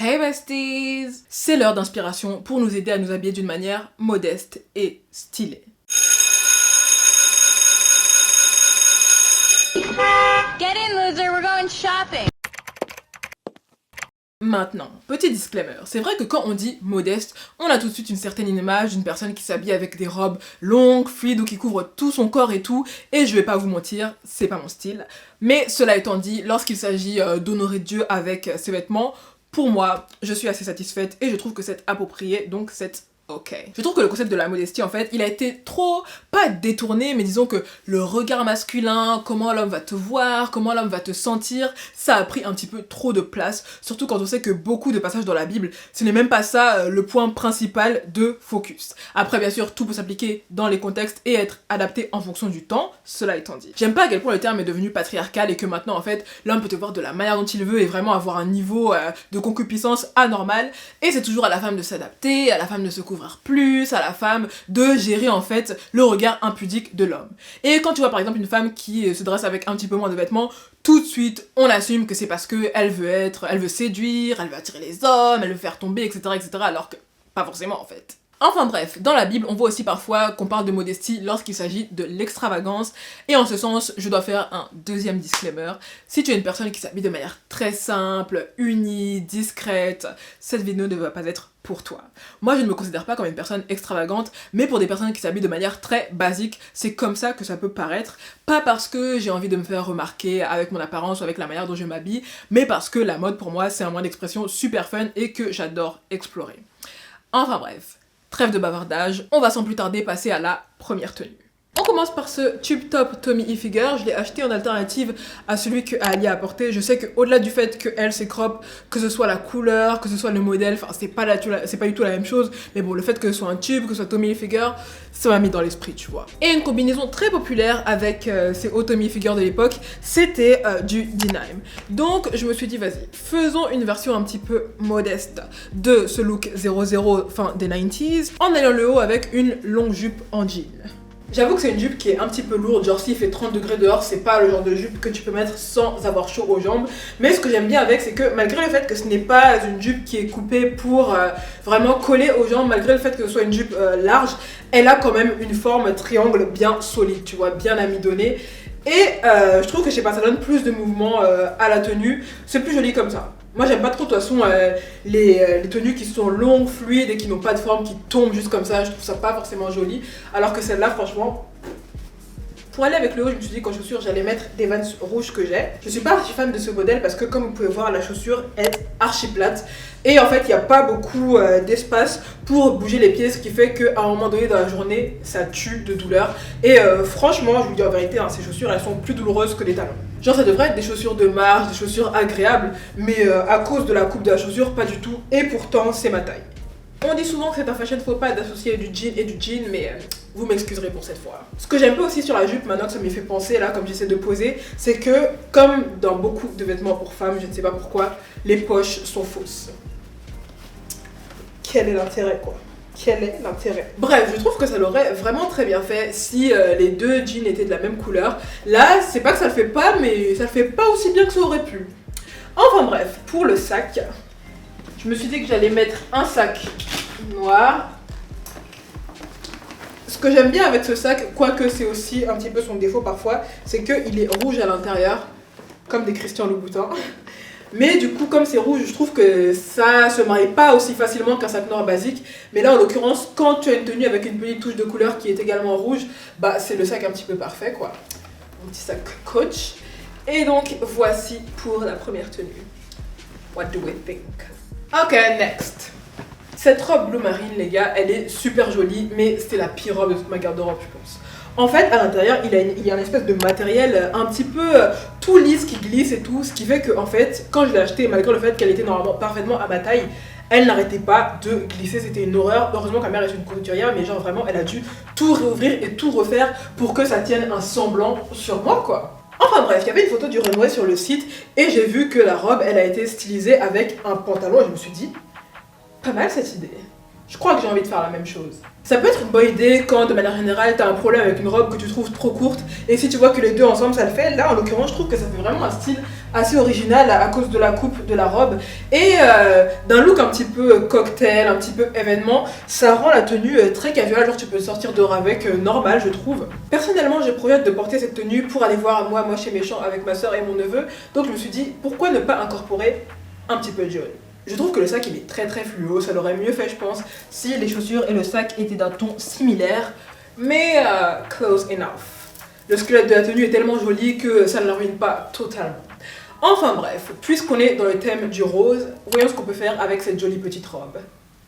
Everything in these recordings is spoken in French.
Hey besties! C'est l'heure d'inspiration pour nous aider à nous habiller d'une manière modeste et stylée. Get in, loser, we're going shopping. Maintenant, petit disclaimer, c'est vrai que quand on dit modeste, on a tout de suite une certaine image d'une personne qui s'habille avec des robes longues, fluides ou qui couvre tout son corps et tout, et je vais pas vous mentir, c'est pas mon style. Mais cela étant dit, lorsqu'il s'agit d'honorer Dieu avec ses vêtements, pour moi, je suis assez satisfaite et je trouve que c'est approprié, donc c'est ok. Je trouve que le concept de la modestie, en fait, il a été trop, pas détourné, mais disons que le regard masculin, comment l'homme va te voir, comment l'homme va te sentir, ça a pris un petit peu trop de place, surtout quand on sait que beaucoup de passages dans la Bible, ce n'est même pas ça le point principal de focus. Après, bien sûr, tout peut s'appliquer dans les contextes et être adapté en fonction du temps, cela étant dit. J'aime pas à quel point le terme est devenu patriarcal et que maintenant, en fait, l'homme peut te voir de la manière dont il veut et vraiment avoir un niveau de concupiscence anormal, et c'est toujours à la femme de s'adapter, à la femme de se couvrir plus, à la femme de gérer en fait le regard impudique de l'homme. Et quand tu vois par exemple une femme qui se dresse avec un petit peu moins de vêtements, tout de suite on assume que c'est parce que elle veut séduire, elle veut attirer les hommes, elle veut faire tomber, etc., alors que pas forcément en fait. Enfin bref, dans la Bible, on voit aussi parfois qu'on parle de modestie lorsqu'il s'agit de l'extravagance, et en ce sens, je dois faire un deuxième disclaimer. Si tu es une personne qui s'habille de manière très simple, unie, discrète, cette vidéo ne va pas être pour toi. Moi, je ne me considère pas comme une personne extravagante, mais pour des personnes qui s'habillent de manière très basique, c'est comme ça que ça peut paraître. Pas parce que j'ai envie de me faire remarquer avec mon apparence ou avec la manière dont je m'habille, mais parce que la mode pour moi, c'est un moyen d'expression super fun et que j'adore explorer. Enfin bref. Trêve de bavardage, on va sans plus tarder passer à la première tenue. On commence par ce tube top Tommy Hilfiger, je l'ai acheté en alternative à celui que Ali a apporté. Je sais qu'au-delà du fait que elle c'est crop, que ce soit la couleur, que ce soit le modèle, enfin c'est pas du tout la même chose, mais bon, le fait que ce soit un tube, que ce soit Tommy Hilfiger, ça m'a mis dans l'esprit, tu vois. Et une combinaison très populaire avec ces hauts Tommy Hilfiger de l'époque, c'était du denim. Donc je me suis dit, vas-y, faisons une version un petit peu modeste de ce look 00 fin des 90s, en allant le haut avec une longue jupe en jean. J'avoue que c'est une jupe qui est un petit peu lourde, genre s'il fait 30 degrés dehors, c'est pas le genre de jupe que tu peux mettre sans avoir chaud aux jambes. Mais ce que j'aime bien avec, c'est que malgré le fait que ce n'est pas une jupe qui est coupée pour vraiment coller aux jambes, malgré le fait que ce soit une jupe large, elle a quand même une forme triangle bien solide, tu vois, bien amidonnée. Et je trouve que je sais pas, ça donne plus de mouvement à la tenue, c'est plus joli comme ça. Moi j'aime pas trop de toute façon les tenues qui sont longues, fluides et qui n'ont pas de forme, qui tombent juste comme ça, je trouve ça pas forcément joli. Alors que celle-là franchement, pour aller avec le haut, je me suis dit qu'en chaussures j'allais mettre des Vans rouges que j'ai. Je suis pas archi fan de ce modèle parce que comme vous pouvez voir, la chaussure est archi plate. Et en fait, il n'y a pas beaucoup d'espace pour bouger les pieds, ce qui fait qu'à un moment donné dans la journée, ça tue de douleur. Et franchement, je vous dis en vérité, hein, ces chaussures, elles sont plus douloureuses que les talons. Genre, ça devrait être des chaussures de marche, des chaussures agréables, mais à cause de la coupe de la chaussure, pas du tout. Et pourtant, c'est ma taille. On dit souvent que c'est un fashion faux pas d'associer du jean et du jean, mais vous m'excuserez pour cette fois. Ce que j'aime pas aussi sur la jupe, maintenant que ça m'y fait penser, là, comme j'essaie de poser, c'est que, comme dans beaucoup de vêtements pour femmes, je ne sais pas pourquoi, les poches sont fausses. Quel est l'intérêt, quoi? Quel est l'intérêt? Bref, je trouve que ça l'aurait vraiment très bien fait si les deux jeans étaient de la même couleur. Là, c'est pas que ça le fait pas, mais ça le fait pas aussi bien que ça aurait pu. Enfin bref, pour le sac, je me suis dit que j'allais mettre un sac noir. Ce que j'aime bien avec ce sac, quoique c'est aussi un petit peu son défaut parfois, c'est qu'il est rouge à l'intérieur, comme des Christian Louboutin. Mais du coup, comme c'est rouge, je trouve que ça se marie pas aussi facilement qu'un sac noir basique. Mais là, en l'occurrence, quand tu as une tenue avec une petite touche de couleur qui est également rouge, bah c'est le sac un petit peu parfait, quoi. Mon petit sac Coach. Et donc, voici pour la première tenue. What do we think? Ok, next. Cette robe bleu marine, les gars, elle est super jolie, mais c'était la pire robe de toute ma garde-robe, je pense. En fait, à l'intérieur, il y a une espèce de matériel un petit peu tout lisse qui glisse et tout, ce qui fait que, en fait, quand je l'ai achetée, malgré le fait qu'elle était normalement parfaitement à ma taille, elle n'arrêtait pas de glisser, c'était une horreur. Heureusement qu'à mère est une couturière, mais genre vraiment, elle a dû tout réouvrir et tout refaire pour que ça tienne un semblant sur moi, quoi. Enfin bref, il y avait une photo du runway sur le site et j'ai vu que la robe, elle a été stylisée avec un pantalon et je me suis dit, pas mal cette idée. Je crois que j'ai envie de faire la même chose. Ça peut être une bonne idée quand de manière générale t'as un problème avec une robe que tu trouves trop courte et si tu vois que les deux ensemble ça le fait, là en l'occurrence je trouve que ça fait vraiment un style assez original à cause de la coupe de la robe et d'un look un petit peu cocktail, un petit peu événement. Ça rend la tenue très casual, genre tu peux sortir dehors avec normal je trouve. Personnellement j'ai prévu de porter cette tenue pour aller voir Moi Moche et Méchant avec ma soeur et mon neveu, donc je me suis dit pourquoi ne pas incorporer un petit peu de jewelry. Je trouve que le sac il est très fluo, ça l'aurait mieux fait je pense si les chaussures et le sac étaient d'un ton similaire, mais close enough. Le squelette de la tenue est tellement joli que ça ne la ruine pas totalement. Enfin bref, puisqu'on est dans le thème du rose, voyons ce qu'on peut faire avec cette jolie petite robe.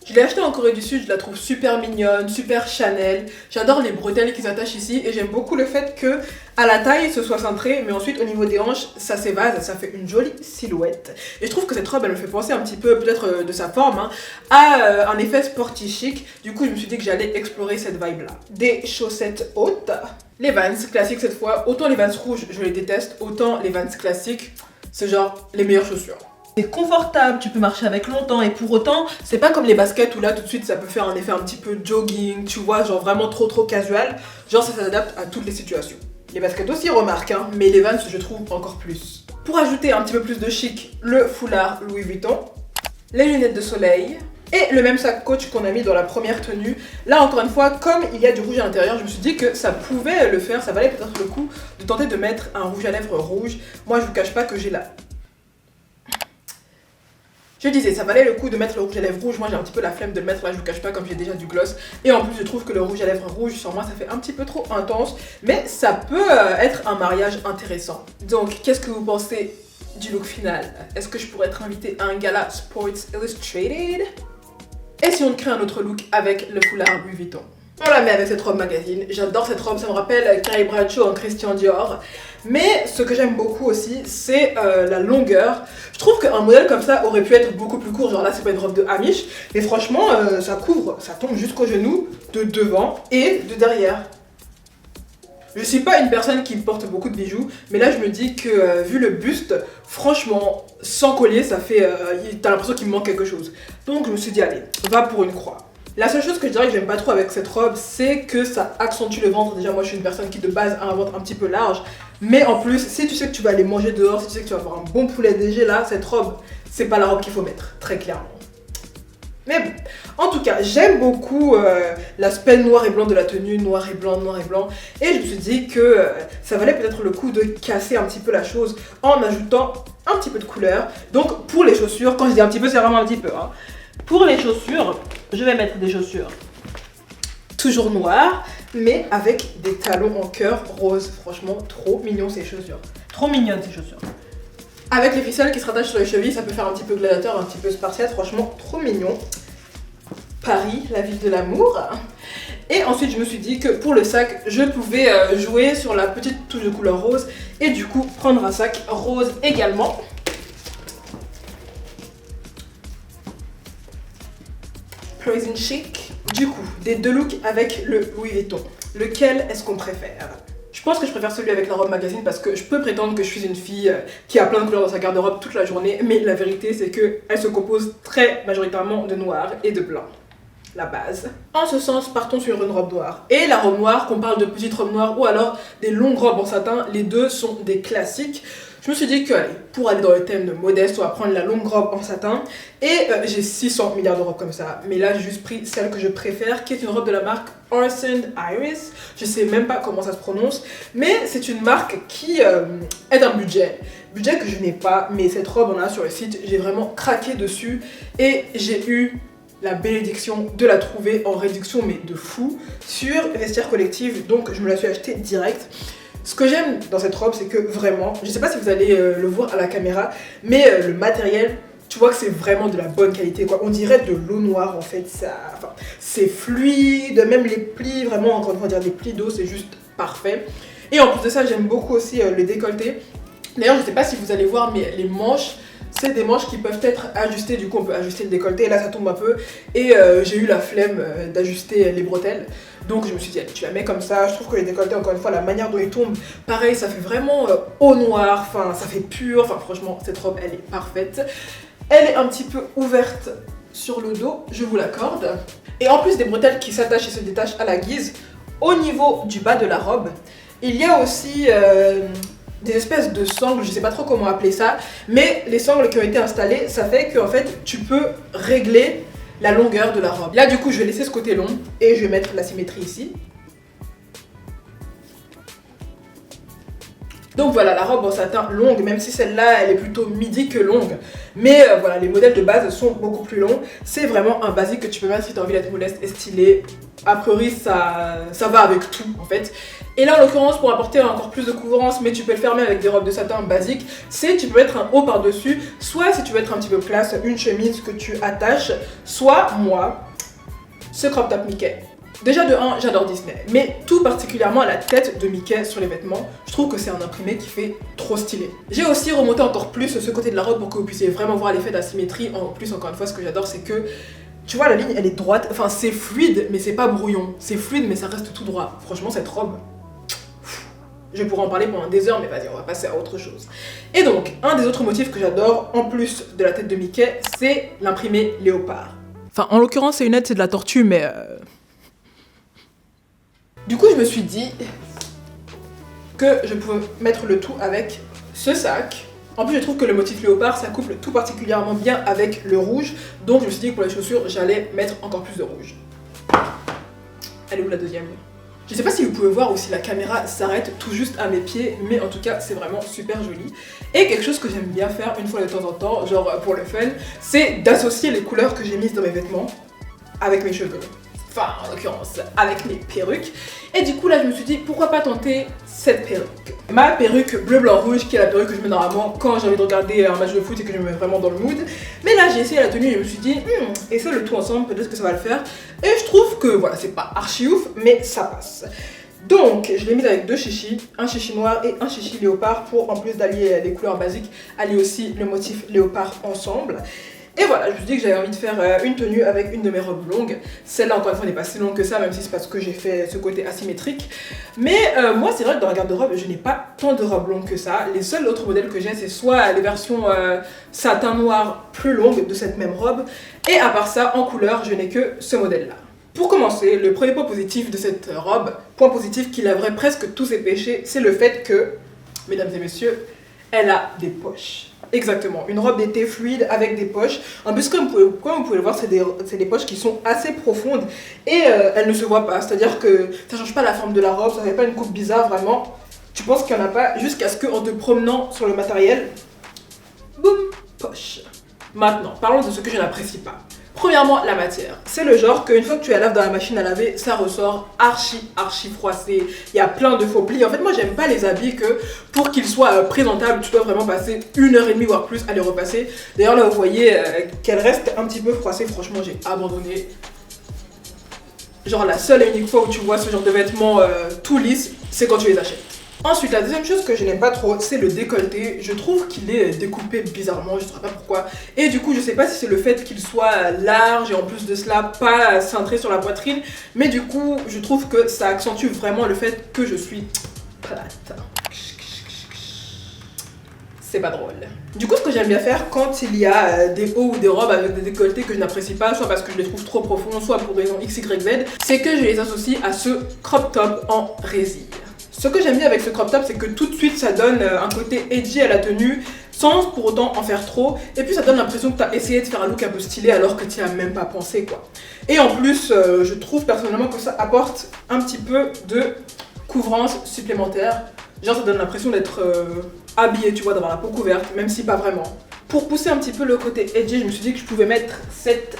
Je l'ai achetée en Corée du Sud, je la trouve super mignonne, super Chanel. J'adore les bretelles qui s'attachent ici et j'aime beaucoup le fait que à la taille ce soit cintré, mais ensuite au niveau des hanches ça s'évase, ça fait une jolie silhouette. Et je trouve que cette robe elle me fait penser un petit peu, peut-être de sa forme, hein, à un effet sporty chic. Du coup je me suis dit que j'allais explorer cette vibe là. Des chaussettes hautes, les Vans classiques cette fois. Autant les Vans rouges je les déteste, autant les Vans classiques c'est genre les meilleures chaussures. C'est confortable, tu peux marcher avec longtemps et pour autant, c'est pas comme les baskets où là tout de suite ça peut faire un effet un petit peu jogging, tu vois, genre vraiment trop casual. Genre ça s'adapte à toutes les situations. Les baskets aussi remarquent, hein, mais les Vans je trouve encore plus. Pour ajouter un petit peu plus de chic, le foulard Louis Vuitton, les lunettes de soleil et le même sac Coach qu'on a mis dans la première tenue. Là encore une fois, comme il y a du rouge à l'intérieur, je me suis dit que ça pouvait le faire, ça valait peut-être le coup de tenter de mettre un rouge à lèvres rouge. Moi je vous cache pas que j'ai la... Je disais, ça valait le coup de mettre le rouge à lèvres rouge. Moi j'ai un petit peu la flemme de le mettre là, je vous cache pas, comme j'ai déjà du gloss. Et en plus je trouve que le rouge à lèvres rouge sur moi ça fait un petit peu trop intense. Mais ça peut être un mariage intéressant. Donc qu'est-ce que vous pensez du look final? Est-ce que je pourrais être invitée à un gala Sports Illustrated? Et si on crée un autre look avec le foulard Louis Vuitton? On la met avec cette robe magazine. J'adore cette robe, ça me rappelle Carrie Bradshaw en Christian Dior. Mais ce que j'aime beaucoup aussi, c'est la longueur. Je trouve qu'un modèle comme ça aurait pu être beaucoup plus court. Genre là, c'est pas une robe de Amish. Mais franchement, ça couvre, ça tombe jusqu'au genou, de devant et de derrière. Je suis pas une personne qui porte beaucoup de bijoux, mais là je me dis que vu le buste, franchement, sans collier, ça fait... t'as l'impression qu'il me manque quelque chose. Donc je me suis dit, allez, va pour une croix. La seule chose que je dirais que j'aime pas trop avec cette robe, c'est que ça accentue le ventre. Déjà moi je suis une personne qui de base a un ventre un petit peu large. Mais en plus, si tu sais que tu vas aller manger dehors, si tu sais que tu vas avoir un bon poulet DG là, cette robe, c'est pas la robe qu'il faut mettre, très clairement. Mais bon, en tout cas, j'aime beaucoup l'aspect noir et blanc de la tenue, noir et blanc, noir et blanc. Et je me suis dit que ça valait peut-être le coup de casser un petit peu la chose en ajoutant un petit peu de couleur. Donc pour les chaussures, quand je dis un petit peu, c'est vraiment un petit peu. Hein. Pour les chaussures, je vais mettre des chaussures toujours noires, mais avec des talons en cœur rose. Franchement, trop mignon ces chaussures. Trop mignonnes ces chaussures. Avec les ficelles qui se rattachent sur les chevilles, ça peut faire un petit peu gladiateur, un petit peu spartiate, franchement trop mignon. Paris, la ville de l'amour. Et ensuite je me suis dit que pour le sac, je pouvais jouer sur la petite touche de couleur rose et du coup prendre un sac rose également. Praising chic. Du coup, des deux looks avec le Louis Vuitton. Lequel est-ce qu'on préfère? Je pense que je préfère celui avec la robe magazine parce que je peux prétendre que je suis une fille qui a plein de couleurs dans sa garde-robe toute la journée, mais la vérité c'est qu'elle se compose très majoritairement de noir et de blanc. La base. En ce sens, partons sur une robe noire. Et la robe noire, qu'on parle de petite robe noire ou alors des longues robes en satin, les deux sont des classiques. Je me suis dit que allez, pour aller dans le thème de modeste, on va prendre la longue robe en satin. Et j'ai 600 milliards de robes comme ça. Mais là, j'ai juste pris celle que je préfère, qui est une robe de la marque Orson Iris. Je sais même pas comment ça se prononce. Mais c'est une marque qui est un budget. Budget que je n'ai pas. Mais cette robe, on a sur le site, j'ai vraiment craqué dessus. Et j'ai eu la bénédiction de la trouver en réduction, mais de fou, sur Vestiaire Collective. Donc, je me la suis achetée direct. Ce que j'aime dans cette robe, c'est que vraiment, je sais pas si vous allez le voir à la caméra, mais le matériel, tu vois que c'est vraiment de la bonne qualité, quoi. On dirait de l'eau noire en fait, enfin, c'est fluide, même les plis, vraiment, encore une fois, dire des plis d'eau, c'est juste parfait. Et en plus de ça, j'aime beaucoup aussi le décolleté. D'ailleurs, je sais pas si vous allez voir, mais les manches, c'est des manches qui peuvent être ajustées, du coup on peut ajuster le décolleté, et là ça tombe un peu, et j'ai eu la flemme d'ajuster les bretelles. Donc je me suis dit, allez, tu la mets comme ça. Je trouve que les décolletés, encore une fois, la manière dont ils tombent, pareil, ça fait vraiment au noir, enfin ça fait pur, enfin franchement, cette robe, elle est parfaite. Elle est un petit peu ouverte sur le dos, je vous l'accorde. Et en plus des bretelles qui s'attachent et se détachent à la guise, au niveau du bas de la robe, il y a aussi des espèces de sangles, je sais pas trop comment appeler ça, mais les sangles qui ont été installées, ça fait que en fait tu peux régler la longueur de la robe. Là du coup je vais laisser ce côté long et je vais mettre la symétrie ici. Donc voilà, la robe en satin longue, même si celle-là elle est plutôt midi que longue. Mais voilà, les modèles de base sont beaucoup plus longs. C'est vraiment un basique que tu peux mettre si tu as envie d'être modeste et stylé. A priori ça va avec tout en fait. Et là en l'occurrence pour apporter encore plus de couvrance, mais tu peux le fermer avec des robes de satin basiques, c'est tu peux mettre un haut par dessus, soit si tu veux être un petit peu classe, une chemise que tu attaches, soit moi, ce crop top Mickey. Déjà de 1, j'adore Disney, mais tout particulièrement la tête de Mickey sur les vêtements, je trouve que c'est un imprimé qui fait trop stylé. J'ai aussi remonté encore plus ce côté de la robe pour que vous puissiez vraiment voir l'effet d'asymétrie. En plus, encore une fois, ce que j'adore, c'est que tu vois la ligne, elle est droite, enfin c'est fluide, mais c'est pas brouillon. C'est fluide, mais ça reste tout droit. Franchement, cette robe, je pourrais en parler pendant des heures, mais vas-y, on va passer à autre chose. Et donc, un des autres motifs que j'adore, en plus de la tête de Mickey, c'est l'imprimé léopard. Enfin, en l'occurrence, c'est une aide, c'est de la tortue, mais Du coup, je me suis dit que je pouvais mettre le tout avec ce sac. En plus, je trouve que le motif léopard, ça couple tout particulièrement bien avec le rouge. Donc, je me suis dit que pour les chaussures, j'allais mettre encore plus de rouge. Elle est où la deuxième? Je sais pas si vous pouvez voir ou si la caméra s'arrête tout juste à mes pieds, mais en tout cas, c'est vraiment super joli. Et quelque chose que j'aime bien faire une fois de temps en temps, genre pour le fun, c'est d'associer les couleurs que j'ai mises dans mes vêtements avec mes cheveux. Enfin, en l'occurrence, avec mes perruques. Et du coup, là, je me suis dit, pourquoi pas tenter cette perruque. Ma perruque bleu, blanc, rouge, qui est la perruque que je mets normalement quand j'ai envie de regarder un match de foot et que je me mets vraiment dans le mood. Mais là, j'ai essayé la tenue et je me suis dit, essaie le tout ensemble, peut-être que ça va le faire. Et je trouve que, voilà, c'est pas archi ouf, mais ça passe. Donc, je l'ai mise avec deux chichis, un chichi noir et un chichi léopard pour, en plus d'allier les couleurs basiques, allier aussi le motif léopard ensemble. Et voilà, je me suis dit que j'avais envie de faire une tenue avec une de mes robes longues. Celle-là, encore une fois, n'est pas si longue que ça, même si c'est parce que j'ai fait ce côté asymétrique. Mais moi, c'est vrai que dans la garde-robe, je n'ai pas tant de robes longues que ça. Les seuls autres modèles que j'ai, c'est soit les versions satin noir plus longues de cette même robe. Et à part ça, en couleur, je n'ai que ce modèle-là. Pour commencer, le premier point positif de cette robe, point positif qui lèverait presque tous ses péchés, c'est le fait que, mesdames et messieurs, elle a des poches. Exactement, une robe d'été fluide avec des poches. En plus, comme vous pouvez le voir, c'est des poches qui sont assez profondes et elles ne se voient pas. C'est-à-dire que ça change pas la forme de la robe, ça fait pas une coupe bizarre vraiment. Tu penses qu'il n'y en a pas jusqu'à ce qu'en te promenant sur le matériel, boum, poche. Maintenant, parlons de ce que je n'apprécie pas. Premièrement, la matière. C'est le genre qu'une fois que tu la laves dans la machine à laver, ça ressort archi froissé. Il y a plein de faux plis. En fait, moi, j'aime pas les habits que pour qu'ils soient présentables, tu dois vraiment passer 1h30 voire plus à les repasser. D'ailleurs, là, vous voyez qu'elle reste un petit peu froissée. Franchement, j'ai abandonné. Genre, la seule et unique fois où tu vois ce genre de vêtements tout lisses, c'est quand tu les achètes. Ensuite, la deuxième chose que je n'aime pas trop, c'est le décolleté. Je trouve qu'il est découpé bizarrement, je ne sais pas pourquoi. Et du coup, je sais pas si c'est le fait qu'il soit large et en plus de cela, pas cintré sur la poitrine. Mais du coup, je trouve que ça accentue vraiment le fait que je suis plate. C'est pas drôle. Du coup, ce que j'aime bien faire quand il y a des hauts ou des robes avec des décolletés que je n'apprécie pas, soit parce que je les trouve trop profonds, soit pour des raisons X, Y, Z, c'est que je les associe à ce crop top en résille. Ce que j'aime bien avec ce crop top, c'est que tout de suite ça donne un côté edgy à la tenue sans pour autant en faire trop. Et puis ça donne l'impression que tu as essayé de faire un look un peu stylé alors que tu n'y as même pas pensé quoi. Et en plus, je trouve personnellement que ça apporte un petit peu de couvrance supplémentaire. Genre ça donne l'impression d'être habillé, tu vois, d'avoir la peau couverte, même si pas vraiment. Pour pousser un petit peu le côté edgy, je me suis dit que je pouvais mettre cette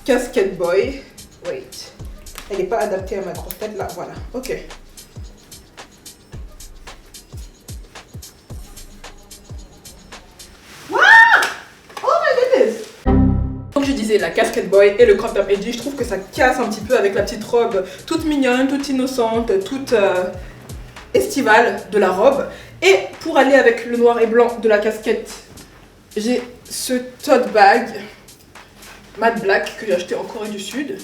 casquette boy. Wait. Elle n'est pas adaptée à ma grosse tête là, voilà, ok. Wow! Oh my goodness! Comme je disais, la casquette boy et le crop top edgy, je trouve que ça casse un petit peu avec la petite robe toute mignonne, toute innocente, toute estivale de la robe. Et pour aller avec le noir et blanc de la casquette, j'ai ce tote bag matte black que j'ai acheté en Corée du Sud.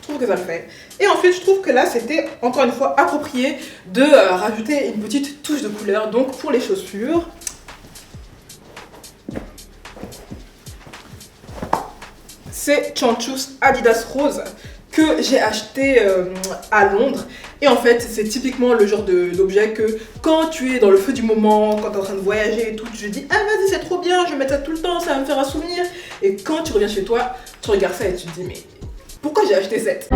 Je trouve que ça le fait. Et ensuite, je trouve que là, c'était encore une fois approprié de rajouter une petite touche de couleur. Donc, pour les chaussures, c'est Chanchus Adidas Rose que j'ai acheté à Londres. Et en fait, c'est typiquement le genre d'objet que quand tu es dans le feu du moment, quand tu es en train de voyager et tout, tu te dis ah vas-y c'est trop bien, je vais mettre ça tout le temps, ça va me faire un souvenir. Et quand tu reviens chez toi, tu regardes ça et tu te dis mais pourquoi j'ai acheté cette?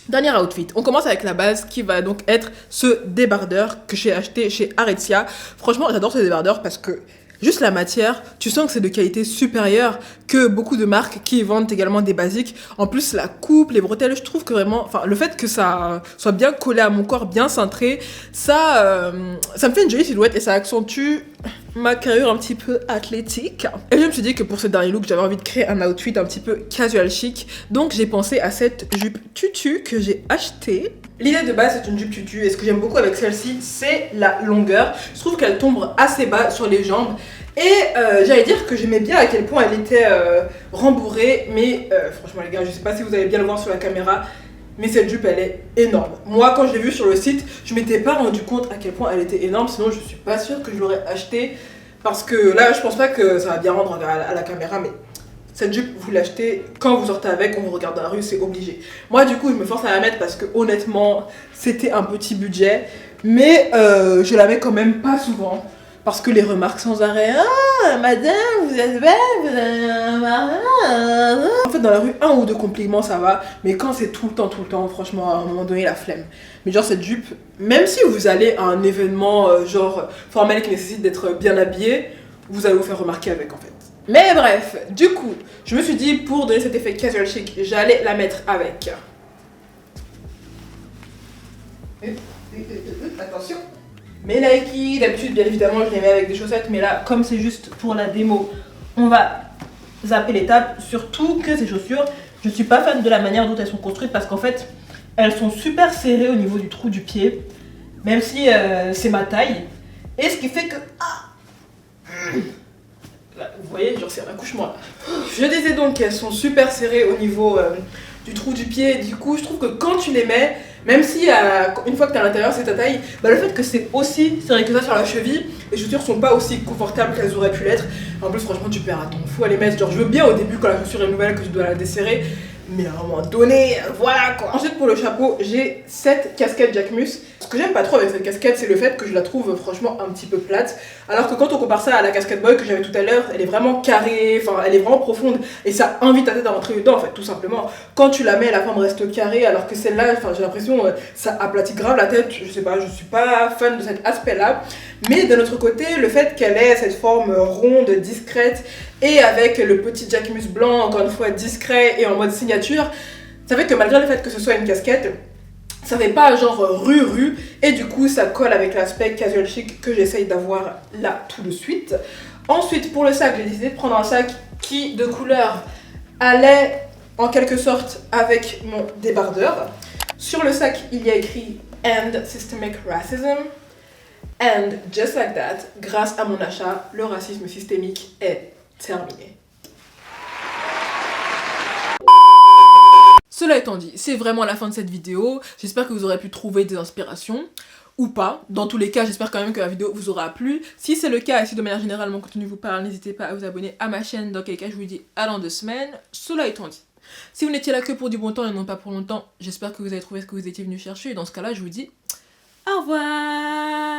Dernier outfit, on commence avec la base qui va donc être ce débardeur que j'ai acheté chez Aritzia. Franchement j'adore ce débardeur parce que juste la matière, tu sens que c'est de qualité supérieure que beaucoup de marques qui vendent également des basiques. En plus, la coupe, les bretelles, je trouve que vraiment... Enfin, le fait que ça soit bien collé à mon corps, bien cintré, ça me fait une jolie silhouette et ça accentue ma carrure un petit peu athlétique. Et je me suis dit que pour ce dernier look, j'avais envie de créer un outfit un petit peu casual chic. Donc, j'ai pensé à cette jupe tutu que j'ai achetée. L'idée de base c'est une jupe tutu et ce que j'aime beaucoup avec celle-ci c'est la longueur. Je trouve qu'elle tombe assez bas sur les jambes et j'allais dire que j'aimais bien à quel point elle était rembourrée mais franchement les gars je sais pas si vous allez bien le voir sur la caméra mais cette jupe elle est énorme. Moi quand je l'ai vue sur le site je m'étais pas rendu compte à quel point elle était énorme, sinon je suis pas sûre que je l'aurais achetée parce que là je pense pas que ça va bien rendre à la caméra mais... Cette jupe, vous l'achetez quand vous sortez avec, on vous regarde dans la rue, c'est obligé. Moi, du coup, je me force à la mettre parce que honnêtement, c'était un petit budget. Mais je la mets quand même pas souvent. Parce que les remarques sans arrêt, ah, madame, vous êtes belle, vous avez un... En fait, dans la rue, un ou deux compliments, ça va. Mais quand c'est tout le temps, franchement, à un moment donné, la flemme. Mais genre, cette jupe, même si vous allez à un événement genre formel qui nécessite d'être bien habillé, vous allez vous faire remarquer avec, en fait. Mais bref, du coup, je me suis dit pour donner cet effet casual chic, j'allais la mettre avec. Attention. Mes Nike, d'habitude bien évidemment je les mets avec des chaussettes, mais là comme c'est juste pour la démo, on va zapper l'étape. Surtout que ces chaussures, je suis pas fan de la manière dont elles sont construites parce qu'en fait, elles sont super serrées au niveau du trou du pied, même si c'est ma taille. Et ce qui fait que... Vous voyez, genre c'est un accouchement. Je disais donc qu'elles sont super serrées au niveau du trou du pied. Du coup, je trouve que quand tu les mets, même si une fois que tu es à l'intérieur, c'est ta taille, bah, le fait que c'est aussi serré que ça sur la cheville, les chaussures sont pas aussi confortables qu'elles auraient pu l'être. En plus, franchement, tu perds un temps fou à les mettre. Genre, je veux bien au début quand la chaussure est nouvelle que tu dois la desserrer. Mais à un moment donné, voilà quoi. Ensuite pour le chapeau, j'ai cette casquette Jacquemus. Ce que j'aime pas trop avec cette casquette, c'est le fait que je la trouve franchement un petit peu plate. Alors que quand on compare ça à la casquette boy que j'avais tout à l'heure, elle est vraiment carrée, enfin elle est vraiment profonde. Et ça invite ta tête à rentrer dedans en fait, tout simplement. Quand tu la mets, la forme reste carrée, alors que celle-là, enfin j'ai l'impression, ça aplatit grave la tête. Je sais pas, je suis pas fan de cet aspect-là. Mais de l'autre côté, le fait qu'elle ait cette forme ronde, discrète, et avec le petit Jacquemus blanc, encore une fois discret et en mode signature, ça fait que malgré le fait que ce soit une casquette, ça fait pas genre rue, et du coup ça colle avec l'aspect casual chic que j'essaye d'avoir là tout de suite. Ensuite pour le sac, j'ai décidé de prendre un sac qui de couleur allait en quelque sorte avec mon débardeur. Sur le sac il y a écrit End Systemic Racism. And just like that, grâce à mon achat, le racisme systémique est terminé. Cela étant dit, c'est vraiment la fin de cette vidéo. J'espère que vous aurez pu trouver des inspirations. Ou pas. Dans tous les cas, j'espère quand même que la vidéo vous aura plu. Si c'est le cas et si de manière générale mon contenu vous parle, n'hésitez pas à vous abonner à ma chaîne. Dans quel cas je vous dis à dans 2 semaines. Cela étant dit, si vous n'étiez là que pour du bon temps et non pas pour longtemps, j'espère que vous avez trouvé ce que vous étiez venu chercher. Et dans ce cas-là, je vous dis au revoir.